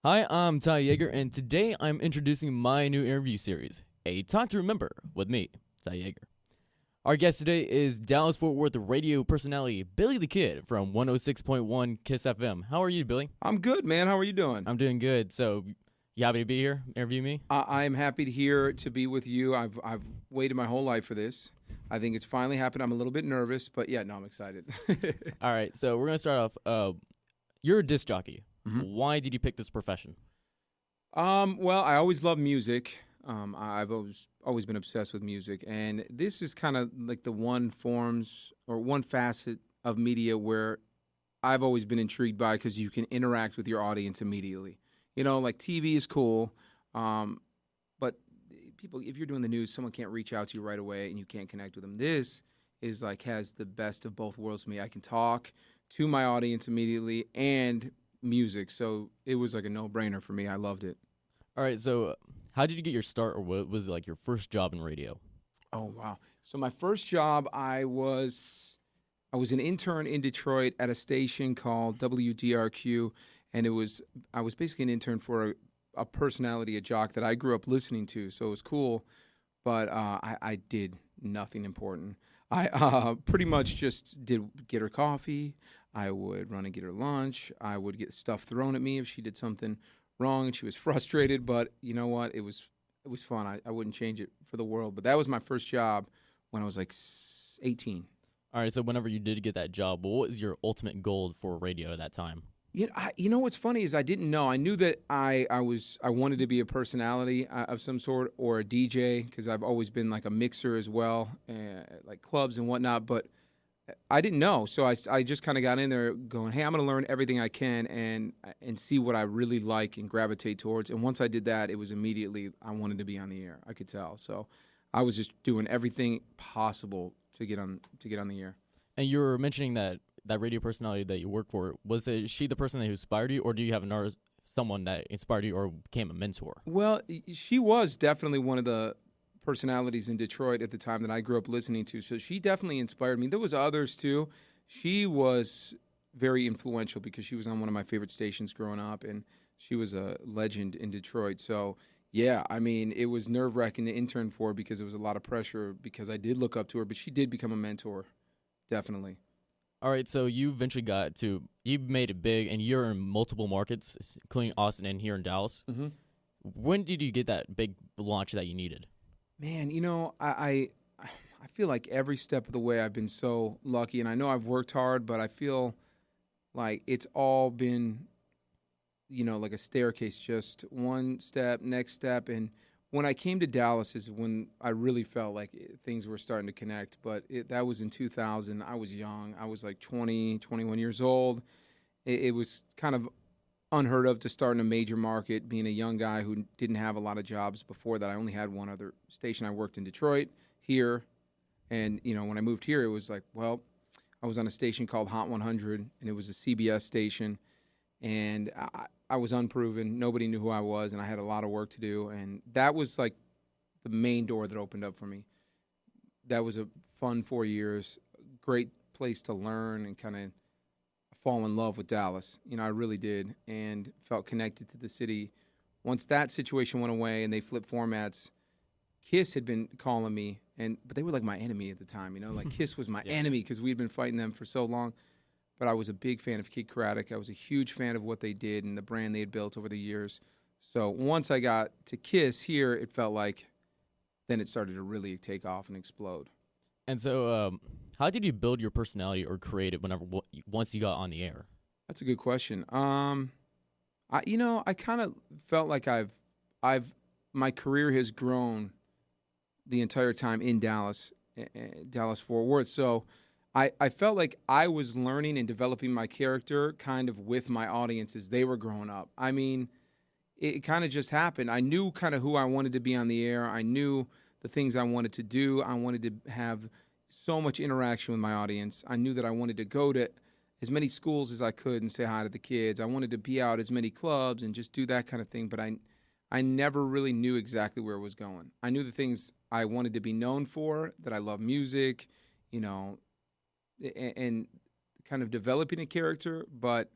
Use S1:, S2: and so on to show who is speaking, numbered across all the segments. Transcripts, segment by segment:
S1: Hi, I'm Ty Yeager, and today I'm introducing my new interview series, A Talk to Remember, with me, Ty Yeager. Our guest today is Dallas Fort Worth radio personality Billy the Kid from 106.1 KISS FM. How are you, Billy?
S2: I'm good, man. How are you doing?
S1: I'm doing good. So, you happy to be here, interview me?
S2: I'm happy to be with you. I've waited my whole life for this. I think it's finally happened. I'm a little bit nervous, but yeah, no, I'm excited.
S1: All right, so we're going to start off. You're a disc jockey.
S2: Mhm.
S1: Why did you pick this profession?
S2: Well, I always loved music. I've always been obsessed with music, and this is kind of like the one forms or one facet of media where I've always been intrigued by because you can interact with your audience immediately. You know, like TV is cool, but people, if you're doing the news, someone can't reach out to you right away, and you can't connect with them. This is like has the best of both worlds to me. I can talk to my audience immediately and music, so it was like a no-brainer for me. I loved it.
S1: All right, so how did you get your start, or what was like your first job in radio?
S2: Oh wow! So my first job, I was an intern in Detroit at a station called WDRQ, and I was basically an intern for a personality, a jock that I grew up listening to. So it was cool, but I did nothing important. I pretty much just did get her coffee. I would run and get her lunch. I would get stuff thrown at me if she did something wrong and she was frustrated. But you know what? It was fun. I wouldn't change it for the world. But that was my first job when I was like 18.
S1: All right, so whenever you did get that job, what was your ultimate goal for radio at that time?
S2: You know what's funny is I didn't know. I knew that I wanted to be a personality of some sort or a DJ because I've always been like a mixer as well, like clubs and whatnot. But I didn't know, so I just kind of got in there going, hey, I'm going to learn everything I can and see what I really like and gravitate towards. And once I did that, it was immediately I wanted to be on the air. I could tell. So I was just doing everything possible to get on the air.
S1: And you were mentioning that radio personality that you work for, she the person that inspired you, or do you have someone that inspired you or became a mentor?
S2: Well, she was definitely one of the personalities in Detroit at the time that I grew up listening to. So she definitely inspired me. There was others too. She was very influential because she was on one of my favorite stations growing up, and she was a legend in Detroit. So yeah, I mean, it was nerve-wracking to intern for her because it was a lot of pressure because I did look up to her, but she did become a mentor, definitely.
S1: All right, so you eventually you made it big, and you're in multiple markets, including Austin and here in Dallas.
S2: Mm-hmm.
S1: When did you get that big launch that you needed?
S2: Man, you know, I feel like every step of the way I've been so lucky, and I know I've worked hard, but I feel like it's all been, you know, like a staircase, just one step, next step. And when I came to Dallas is when I really felt like things were starting to connect. But that was in 2000. I was young. I was like 20, 21 years old. It was kind of unheard of to start in a major market, being a young guy who didn't have a lot of jobs before that. I only had one other station. I worked in Detroit here. And, you know, when I moved here, it was like, well, I was on a station called Hot 100, and it was a CBS station. And I was unproven. Nobody knew who I was, and I had a lot of work to do. And that was like the main door that opened up for me. That was a fun 4 years, great place to learn and kind of fall in love with Dallas. You know, I really did, and felt connected to the city. Once that situation went away and they flipped formats, Kiss had been calling me, but they were like my enemy at the time. You know, like Kiss was my
S1: Yeah.
S2: enemy because we'd been fighting them for so long. But I was a big fan of Kid Craddock. I was a huge fan of what they did and the brand they had built over the years. So once I got to Kiss here, it felt like then it started to really take off and explode.
S1: And so, how did you build your personality or create it once you got on the air?
S2: That's a good question. I kind of felt like my career has grown the entire time in Dallas, Dallas Fort Worth. So I felt like I was learning and developing my character kind of with my audience as they were growing up. I mean, it kind of just happened. I knew kind of who I wanted to be on the air. I knew the things I wanted to do. I wanted to have so much interaction with my audience. I knew that I wanted to go to as many schools as I could and say hi to the kids. I wanted to be out as many clubs and just do that kind of thing. But I never really knew exactly where it was going. I knew the things I wanted to be known for, that I love music, you know, and kind of developing a character, but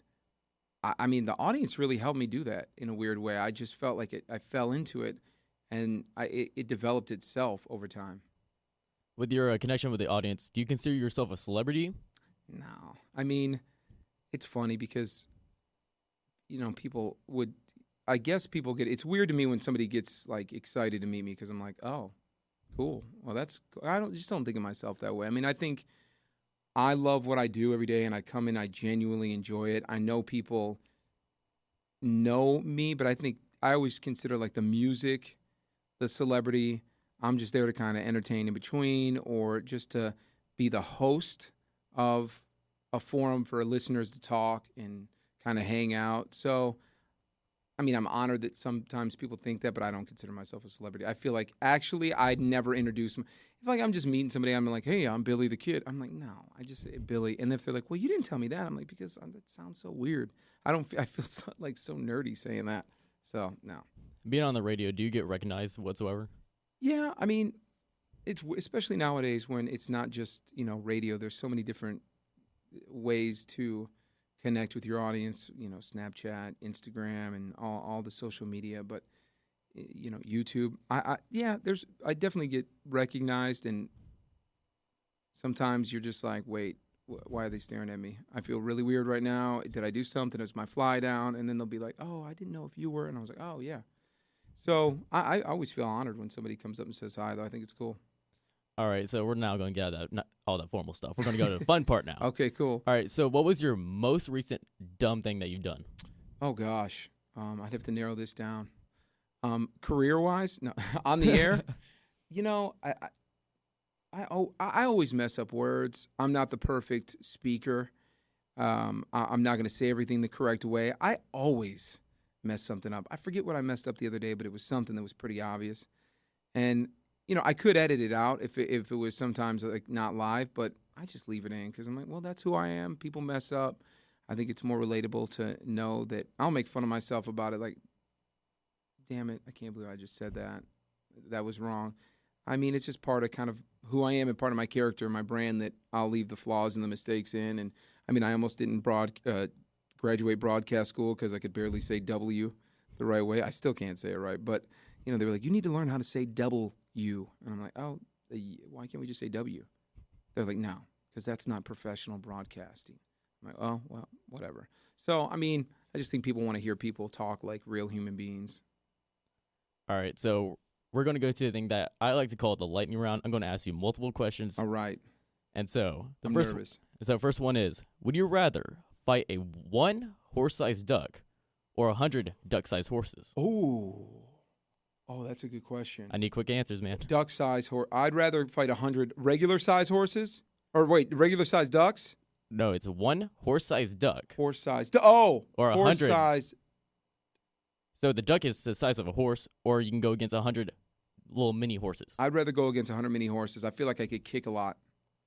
S2: I mean, the audience really helped me do that in a weird way. I just felt like I fell into it, and it developed itself over time.
S1: With your connection with the audience, do you consider yourself a celebrity?
S2: No, I mean, it's funny because, people would. I guess people get. It's weird to me when somebody gets like excited to meet me because I'm like, oh, cool. Well, that's. I don't think of myself that way. I mean, I think I love what I do every day, and I come in. I genuinely enjoy it. I know people know me, but I think I always consider like the music, the celebrity. I'm just there to kind of entertain in between, or just to be the host of a forum for listeners to talk and kind of hang out. So, I mean, I'm honored that sometimes people think that, but I don't consider myself a celebrity. I feel like actually I'd never introduce them. If like I'm just meeting somebody, I'm like, hey, I'm Billy the Kid. I'm like, no, I just say Billy. And if they're like, well, you didn't tell me that, I'm like, because that sounds so weird. I feel so, like so nerdy saying that. So no.
S1: Being on the radio, do you get recognized whatsoever?
S2: Yeah, I mean, it's especially nowadays when it's not just radio. There's so many different ways to connect with your audience. Snapchat, Instagram, and all the social media. But YouTube. I definitely get recognized, and sometimes you're just like, wait, why are they staring at me? I feel really weird right now. Did I do something? Is my fly down? And then they'll be like, oh, I didn't know if you were. And I was like, oh yeah. So I always feel honored when somebody comes up and says hi, though. I think it's cool.
S1: All right, so we're now going to get out of not all that formal stuff. We're going to go to the fun part now.
S2: Okay, cool.
S1: All right, so what was your most recent dumb thing that you've done?
S2: Oh, gosh. I'd have to narrow this down. Career-wise? No, on the air? I always mess up words. I'm not the perfect speaker. I'm not going to say everything the correct way. I always mess something up. I forget what I messed up the other day, but it was something that was pretty obvious. And, I could edit it out if it was sometimes like not live, but I just leave it in because I'm like, well, that's who I am. People mess up. I think it's more relatable to know that I'll make fun of myself about it. Like, damn it, I can't believe I just said that. That was wrong. I mean, it's just part of kind of who I am and part of my character, my brand, that I'll leave the flaws and the mistakes in. And I mean, I almost didn't graduate broadcast school because I could barely say W the right way. I still can't say it right. But, they were like, you need to learn how to say W. And I'm like, oh, why can't we just say W? They're like, no, because that's not professional broadcasting. I'm like, oh, well, whatever. So, I mean, I just think people want to hear people talk like real human beings.
S1: All right, so we're going to go to the thing that I like to call the lightning round. I'm going to ask you multiple questions.
S2: All right.
S1: And so
S2: I'm nervous.
S1: So first one is, would you rather fight a 1 horse-sized duck or 100 duck-sized horses?
S2: Oh, that's a good question.
S1: I need quick answers, man.
S2: Duck-sized horse. I'd rather fight 100 regular-sized horses. Or wait, regular-sized ducks?
S1: No, it's 1 horse-sized duck.
S2: Horse-sized. Or 100.
S1: Horse-sized. So the duck is the size of a horse, or you can go against 100 little mini horses.
S2: I'd rather go against 100 mini horses. I feel like I could kick a lot.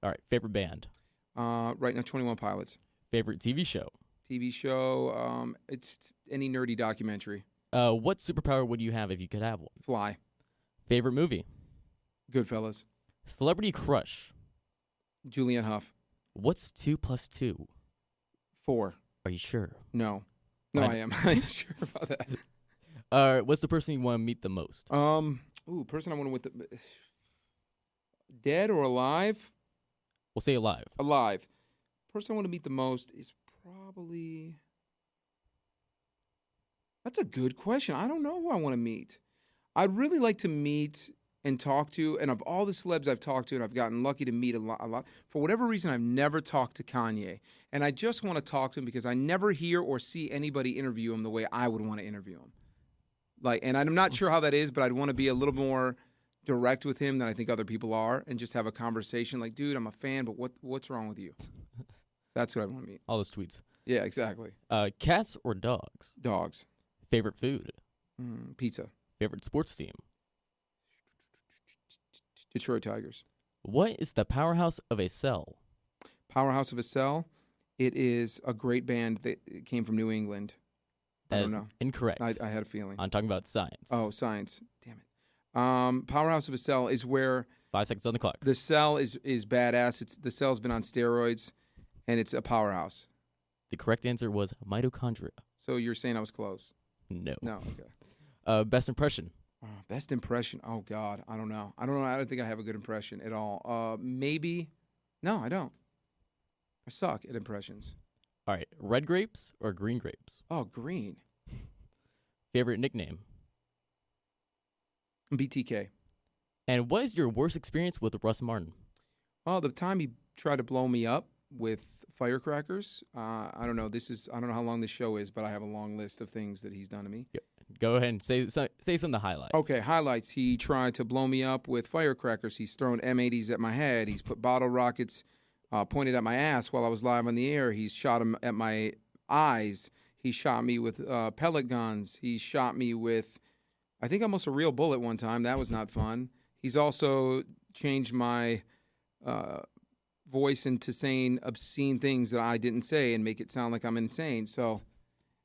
S1: All right, favorite band?
S2: Right now, 21 Pilots.
S1: Favorite TV show?
S2: TV show, it's any nerdy documentary.
S1: What superpower would you have if you could have one?
S2: Fly.
S1: Favorite movie?
S2: Goodfellas.
S1: Celebrity crush?
S2: Julianne Hough.
S1: What's 2 + 2?
S2: 4.
S1: Are you sure?
S2: No, I am. I'm sure about that.
S1: What's the person you want to meet the most?
S2: Person I want to with the dead or alive?
S1: We'll say alive.
S2: Alive. Person I want to meet the most is probably. That's a good question. I don't know who I want to meet. I'd really like to meet and talk to, and of all the celebs I've talked to, and I've gotten lucky to meet a lot. For whatever reason, I've never talked to Kanye, and I just want to talk to him because I never hear or see anybody interview him the way I would want to interview him. And I'm not sure how that is, but I'd want to be a little more direct with him than I think other people are, and just have a conversation. Like, dude, I'm a fan, but what's wrong with you? That's what I want to meet.
S1: All those tweets.
S2: Yeah, exactly.
S1: Cats or dogs?
S2: Dogs.
S1: Favorite food?
S2: Pizza.
S1: Favorite sports team?
S2: Detroit Tigers.
S1: What is the powerhouse of a cell?
S2: Powerhouse of a Cell. It is a great band that came from New England. I don't know.
S1: Incorrect.
S2: I had a feeling.
S1: I'm talking about science.
S2: Oh, science. Damn it. Powerhouse of a Cell is where
S1: 5 seconds on the clock.
S2: the cell is badass. The cell's been on steroids, and it's a powerhouse.
S1: The correct answer was mitochondria.
S2: So you're saying I was close?
S1: No.
S2: No. Okay.
S1: Best impression.
S2: Best impression. Oh God, I don't know. I don't think I have a good impression at all. Maybe. No, I don't. I suck at impressions.
S1: All right. Red grapes or green grapes?
S2: Oh, green.
S1: Favorite nickname?
S2: BTK.
S1: And what is your worst experience with Russ Martin?
S2: Oh, the time he tried to blow me up with firecrackers. I don't know. I don't know how long this show is, but I have a long list of things that he's done to me.
S1: Go ahead and say some of the highlights.
S2: Okay, highlights. He tried to blow me up with firecrackers. He's thrown M80s at my head. He's put bottle rockets pointed at my ass while I was live on the air. He's shot them at my eyes. He shot me with pellet guns. He shot me with, I think, almost a real bullet one time. That was not fun. He's also changed my voice into saying obscene things that I didn't say and make it sound like I'm insane. So,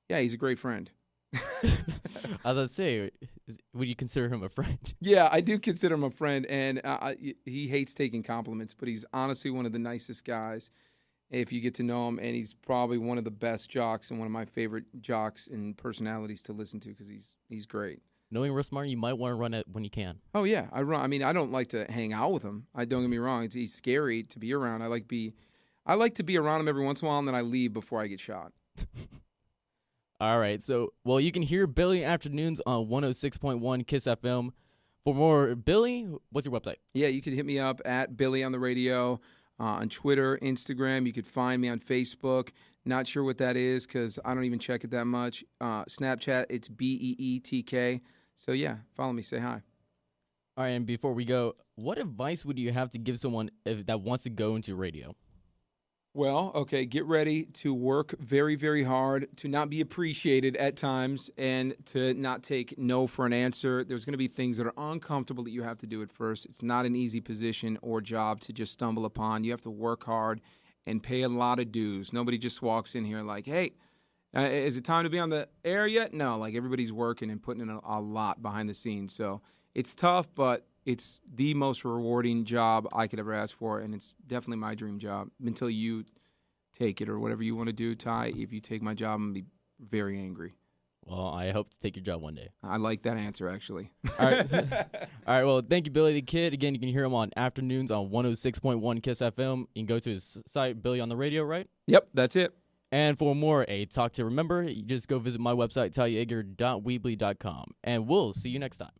S2: yeah, he's a great friend.
S1: I was going to say, would you consider him a friend?
S2: Yeah, I do consider him a friend, and he hates taking compliments, but he's honestly one of the nicest guys if you get to know him, and he's probably one of the best jocks and one of my favorite jocks and personalities to listen to because he's great.
S1: Knowing Russ Martin, you might want to run it when you can.
S2: Oh, yeah, I run. I mean, I don't like to hang out with him. Don't get me wrong. He's scary to be around. I like to be around him every once in a while, and then I leave before I get shot.
S1: All right. So, well, you can hear Billy Afternoons on 106.1 Kiss FM. For more, Billy, what's your website?
S2: Yeah, you can hit me up at Billy on the radio, on Twitter, Instagram. You could find me on Facebook. Not sure what that is because I don't even check it that much. Snapchat, it's BEETK. So, yeah, follow me. Say hi.
S1: All right. And before we go, what advice would you have to give someone that wants to go into radio?
S2: Well, okay, get ready to work very, very hard, to not be appreciated at times, and to not take no for an answer. There's going to be things that are uncomfortable that you have to do at first. It's not an easy position or job to just stumble upon. You have to work hard and pay a lot of dues. Nobody just walks in here like, hey, is it time to be on the air yet? No, like everybody's working and putting in a lot behind the scenes. So it's tough, but it's the most rewarding job I could ever ask for, and it's definitely my dream job until you take it or whatever you want to do, Ty. If you take my job, I'm going to be very angry.
S1: Well, I hope to take your job one day.
S2: I like that answer, actually.
S1: All right. All right, well, thank you, Billy the Kid. Again, you can hear him on Afternoons on 106.1 Kiss FM. You can go to his site, Billy on the Radio, right?
S2: Yep, that's it.
S1: And for more A Talk to Remember, you just go visit my website, talyager.weebly.com. And we'll see you next time.